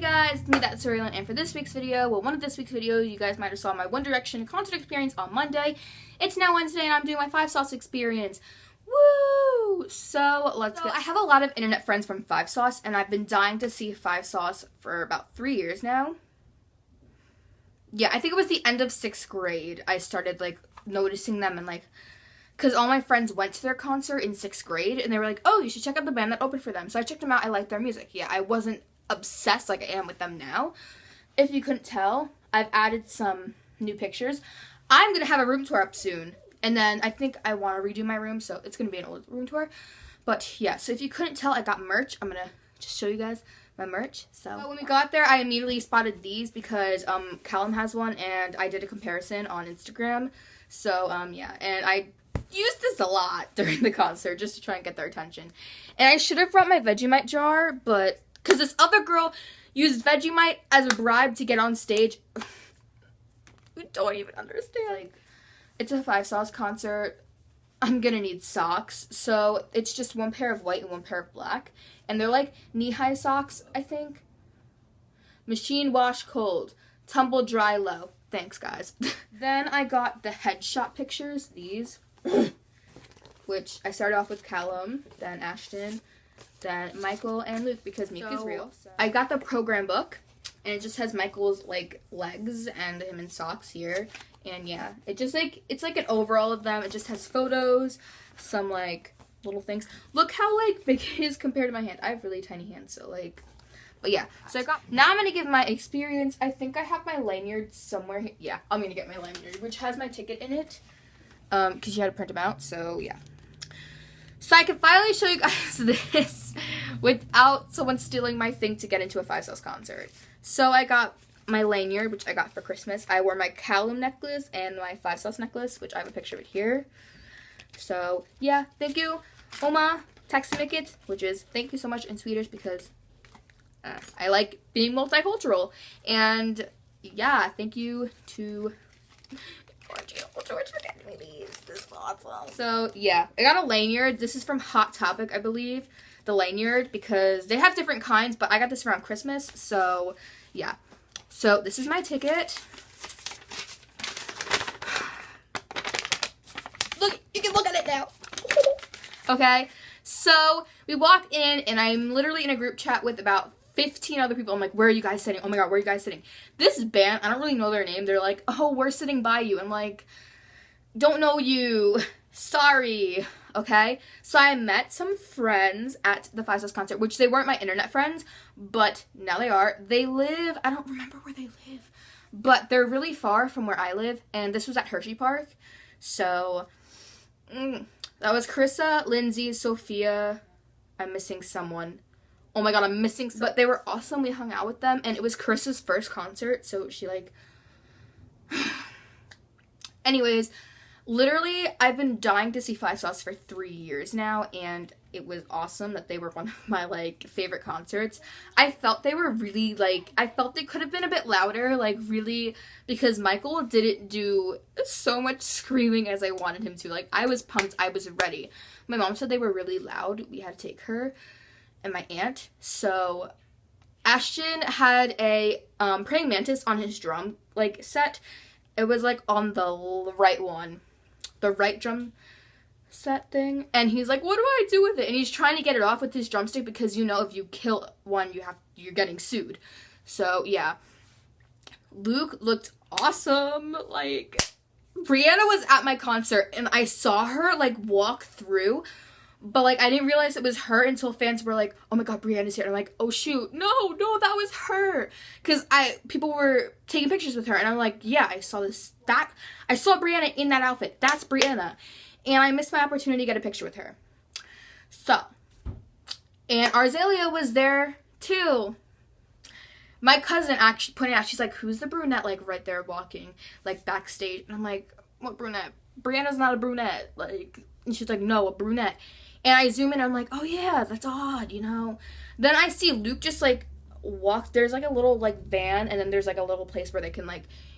guys, it's me, thatsoraelyn, and for this week's video, one of this week's videos, you guys might have saw my One Direction concert experience on Monday. It's now Wednesday, and I'm doing my 5 Sauce experience. Woo! So, I have a lot of internet friends from 5 Sauce, and I've been dying to see 5 Sauce for about 3 years now. Yeah, I think it was the end of 6th grade, I started, noticing them, and, because all my friends went to their concert in 6th grade, and they were like, oh, you should check out the band that opened for them. So I checked them out, I liked their music. Yeah, I wasn't obsessed like I am with them now. If you couldn't tell, I've added some new pictures. I'm gonna have a room tour up soon, and then I think I want to redo my room, so it's gonna be an old room tour. But yeah, so if you couldn't tell, I got merch. I'm gonna just show you guys my merch. So when we got there, I immediately spotted these because Callum has one, and I did a comparison on Instagram. So yeah, and I used this a lot during the concert just to try and get their attention. And I should have brought my Vegemite jar, but because this other girl used Vegemite as a bribe to get on stage. You don't even understand. It's a 5 Sauce concert. I'm gonna need socks. So it's just one pair of white and one pair of black. And they're knee-high socks, I think. Machine wash cold. Tumble dry low. Thanks, guys. Then I got the headshot pictures, these. Which I started off with Callum, then Ashton, then Michael and Luke, because Meek is real. So I got the program book, and it just has Michael's legs and him in socks here. And yeah, it just it's an overall of them. It just has photos, some little things. Look how big it is compared to my hand. I have really tiny hands, so but yeah, so now I'm gonna give my experience. I think I have my lanyard somewhere here. Yeah, I'm gonna get my lanyard, which has my ticket in it. Because you had to print them out, so yeah. So I can finally show you guys this without someone stealing my thing to get into a 5 Sauce concert. So I got my lanyard, which I got for Christmas. I wore my Callum necklace and my 5 Sauce necklace, which I have a picture of it here. So yeah, thank you, Oma Taximikit, which is thank you so much in Swedish because I like being multicultural. And yeah, thank you to George for getting me these. This is awesome. So yeah, I got a lanyard. This is from Hot Topic, I believe, the lanyard, because they have different kinds, but I got this around Christmas. So yeah, so this is my ticket. Look, you can look at it now. Okay, so we walk in, and I'm literally in a group chat with about 15 other people. I'm like, where are you guys sitting? Oh my god, where are you guys sitting? This band, I don't really know their name. They're like, oh, we're sitting by you. I'm like, don't know you. Sorry. Okay? So I met some friends at the 5 Sauce concert, which they weren't my internet friends, but now they are. They live, I don't remember where they live, but they're really far from where I live, and this was at Hershey Park. So, that was Carissa, Lindsay, Sophia. I'm missing someone. Oh my god, I'm missing, but they were awesome. We hung out with them, and it was Carissa's first concert, so she anyways, literally, I've been dying to see 5 Sauce for 3 years now, and it was awesome that they were one of my, favorite concerts. I felt they were really, I felt they could have been a bit louder, really, because Michael didn't do so much screaming as I wanted him to. I was pumped, I was ready. My mom said they were really loud. We had to take her and my aunt. So Ashton had a praying mantis on his drum set. It was on the right one, the right drum set thing, and he's like, what do I do with it? And he's trying to get it off with his drumstick because if you kill one, you're getting sued. So yeah, Luke looked awesome. Brianna was at my concert, and I saw her walk through, but I didn't realize it was her until fans were like, oh my god, Brianna's here. And I'm like, oh shoot, no, that was her. Because people were taking pictures with her, and I'm like, yeah, I saw Brianna in that outfit. That's Brianna. And I missed my opportunity to get a picture with her. So, and Arzelia was there too. My cousin actually pointed out, she's like, who's the brunette right there walking backstage? And I'm like, what brunette? Brianna's not a brunette. And she's like, no, a brunette. And I zoom in, and I'm like, oh yeah, that's odd, Then I see Luke just walk. There's a little van, and then there's a little place where they can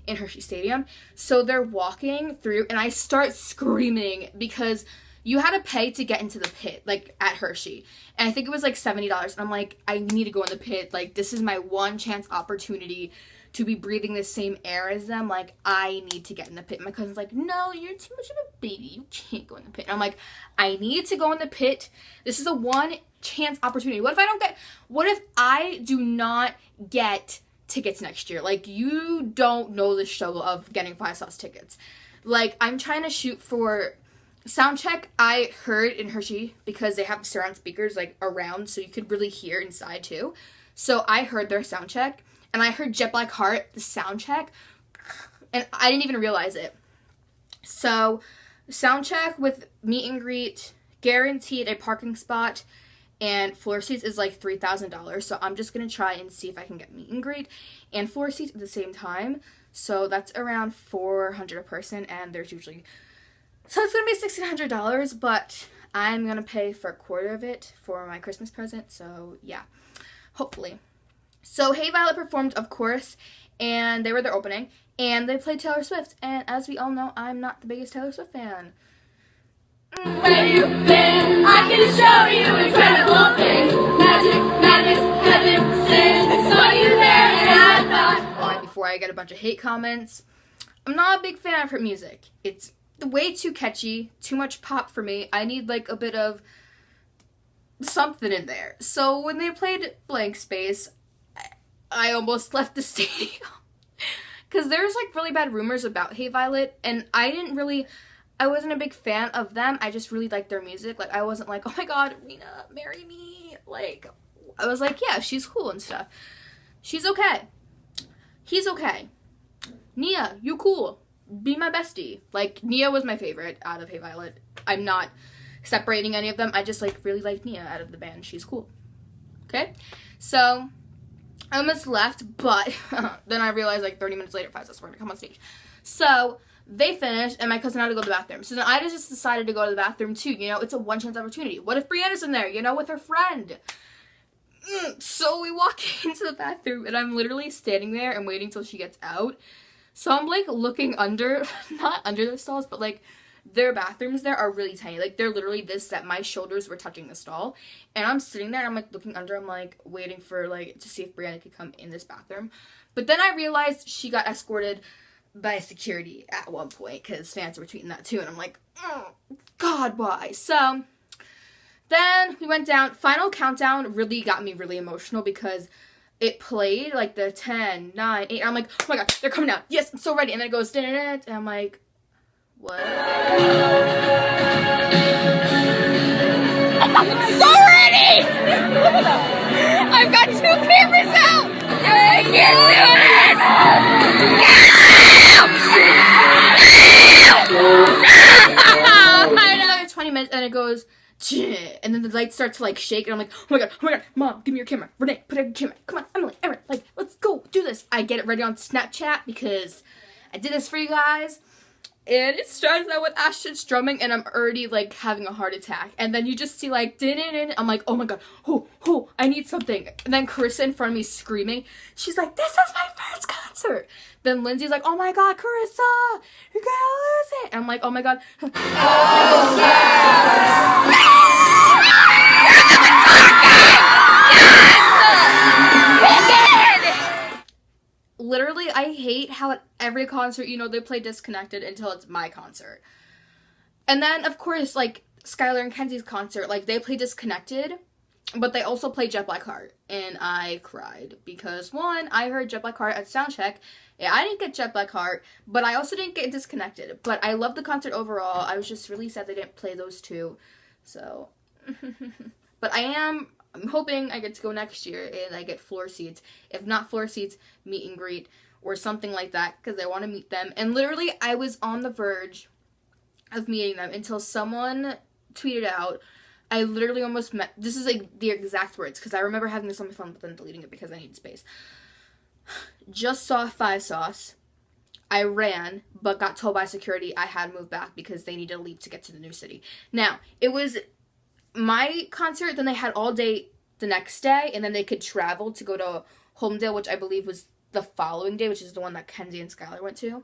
in Hershey Stadium. So they're walking through, and I start screaming because you had to pay to get into the pit, like, at Hershey. And I think it was, like, $70. And I'm like, I need to go in the pit. Like, this is my one chance opportunity to be breathing the same air as them. Like, I need to get in the pit. My cousin's like, no, you're too much of a baby. You can't go in the pit. And I'm like, I need to go in the pit. This is a one chance opportunity. What if I do not get tickets next year? Like, you don't know the struggle of getting 5 sauce tickets. Like, I'm trying to shoot for soundcheck. I heard in Hershey, because they have surround speakers, like, around, so you could really hear inside, too. So I heard their soundcheck, and I heard Jet Black Heart, the soundcheck, and I didn't even realize it. So, soundcheck with meet and greet, guaranteed a parking spot, and floor seats is like $3,000. So I'm just going to try and see if I can get meet and greet and floor seats at the same time. So that's around $400 a person, and there's usually... So it's going to be $1,600, but I'm going to pay for a quarter of it for my Christmas present. So yeah, hopefully. So Hey Violet performed, of course, and they were their opening, and they played Taylor Swift. And as we all know, I'm not the biggest Taylor Swift fan. Where you been? I can show you incredible things. Magic, madness, heaven, sin. Saw you there and I thought. Before I get a bunch of hate comments, I'm not a big fan of her music. It's way too catchy, too much pop for me. I need like a bit of something in there. So when they played Blank Space, I almost left the stadium. Because there's like really bad rumors about Hey Violet, and I wasn't a big fan of them. I just really liked their music. Like, I wasn't like, oh my god, Rena, marry me. Like, I was like, yeah, she's cool and stuff. She's okay. He's okay. Nia, you cool. Be my bestie. Like, Nia was my favorite out of Hey Violet. I'm not separating any of them. I just, like, really like Nia out of the band. She's cool. Okay? So, I almost left, but then I realized, like, 30 minutes later, Five Sauce were going to come on stage. So, they finished, and my cousin had to go to the bathroom. So then I just decided to go to the bathroom, too. You know, it's a one-chance opportunity. What if Brianna's in there, you know, with her friend? So we walk into the bathroom, and I'm literally standing there and waiting till she gets out. So I'm, like, looking under, not under the stalls, but, like, their bathrooms there are really tiny. Like, they're literally this, that my shoulders were touching the stall. And I'm sitting there, and I'm, like, looking under. I'm, like, waiting for, like, to see if Brianna could come in this bathroom. But then I realized she got escorted by security at one point, because fans were tweeting that too, and I'm like, oh, God, why? So, then we went down. Final countdown really got me really emotional, because it played, like, the 10, 9, 8, and I'm like, oh my god, they're coming down. Yes, I'm so ready. And then it goes, and I'm like, what? I'm so ready! I've got 2 cameras out! I can't do it! Another 20 minutes, and it goes, and then the lights start to, like, shake, and I'm like, oh my god, Mom, give me your camera. Renee, put it on your camera. Come on, Emily, Erin, like, let's go, do this. I get it ready on Snapchat, because I did this for you guys. And it starts out with Ashton strumming, and I'm already, like, having a heart attack. And then you just see, like, I'm like, oh my god, I need something. And then Carissa in front of me screaming. She's like, this is my first concert. Then Lindsay's like, oh my god, Carissa, you're gonna lose it. And I'm like, oh my god. Oh, Literally, I hate how at every concert, you know, they play Disconnected until it's my concert. And then, of course, like, Skylar and Kenzie's concert, like, they play Disconnected, but they also play Jet Black Heart. And I cried because, one, I heard Jet Black Heart at soundcheck. Yeah, I didn't get Jet Black Heart, but I also didn't get Disconnected. But I loved the concert overall. I was just really sad they didn't play those two. So, but I'm hoping I get to go next year and I get floor seats. If not floor seats, meet and greet or something like that, because I want to meet them. And literally, I was on the verge of meeting them until someone tweeted out, I literally almost met, this is like the exact words, because I remember having this on my phone but then deleting it because I needed space. Just saw Five Sauce. I ran, but got told by security I had to move back because they needed to leave to get to the new city. Now, it was my concert, then they had all day the next day, and then they could travel to go to Homedale, which I believe was the following day, which is the one that Kenzie and Skylar went to.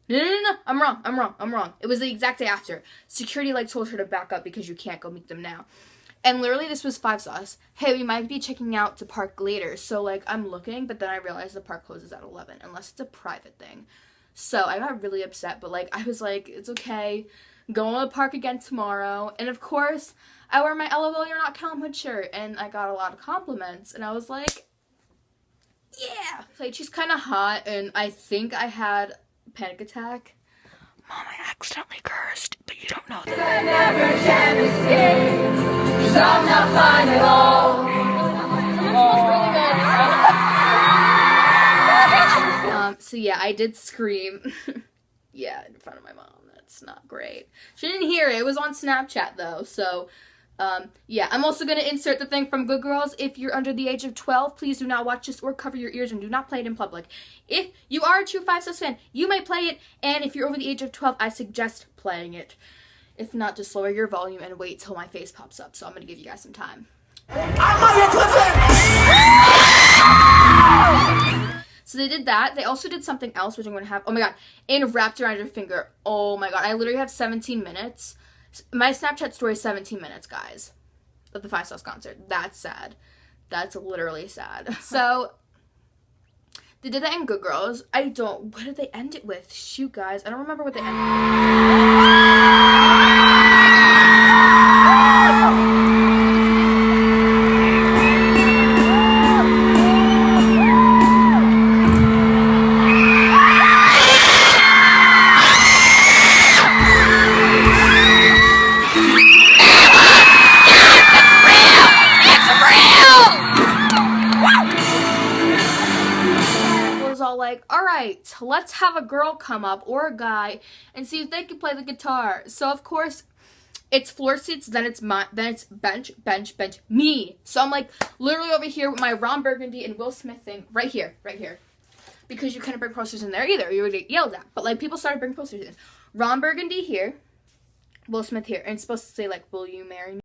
No, I'm wrong. It was the exact day after. Security, like, told her to back up because you can't go meet them now. And literally, this was 5 sauce. Hey, we might be checking out to park later. So, like, I'm looking, but then I realized the park closes at 11, unless it's a private thing. So, I got really upset, but, like, I was like, it's okay. Going to the park again tomorrow. And, of course, I wear my LOL You're Not Calm shirt, and I got a lot of compliments. And I was like, yeah. Like, she's kind of hot, and I think I had a panic attack. Mom, I accidentally cursed, but you don't know that. I never can escape, 'cause I'm not fine at all. So yeah, I did scream. Yeah, in front of my mom. That's not great. She didn't hear it. It was on Snapchat though. So, yeah. I'm also going to insert the thing from Good Girls. If you're under the age of 12, please do not watch this or cover your ears and do not play it in public. If you are a true 5 Sus fan, you may play it. And if you're over the age of 12, I suggest playing it. If not, just lower your volume and wait till my face pops up. So I'm going to give you guys some time. So they did that. They also did something else, which I'm going to have. Oh my god. And wrapped around your finger. Oh my god. I literally have 17 minutes. My Snapchat story is 17 minutes, guys. Of the 5 Sus concert. That's sad. That's literally sad. So, they did that in Good Girls. What did they end it with? Shoot, guys. I don't remember what they ended alright, let's have a girl come up, or a guy, and see if they can play the guitar. So, of course, it's floor seats, then it's bench, me. So I'm, like, literally over here with my Ron Burgundy and Will Smith thing, right here. Because you couldn't bring posters in there either, you would get yelled at. But, like, people started bringing posters in. Ron Burgundy here, Will Smith here, and it's supposed to say, like, will you marry me?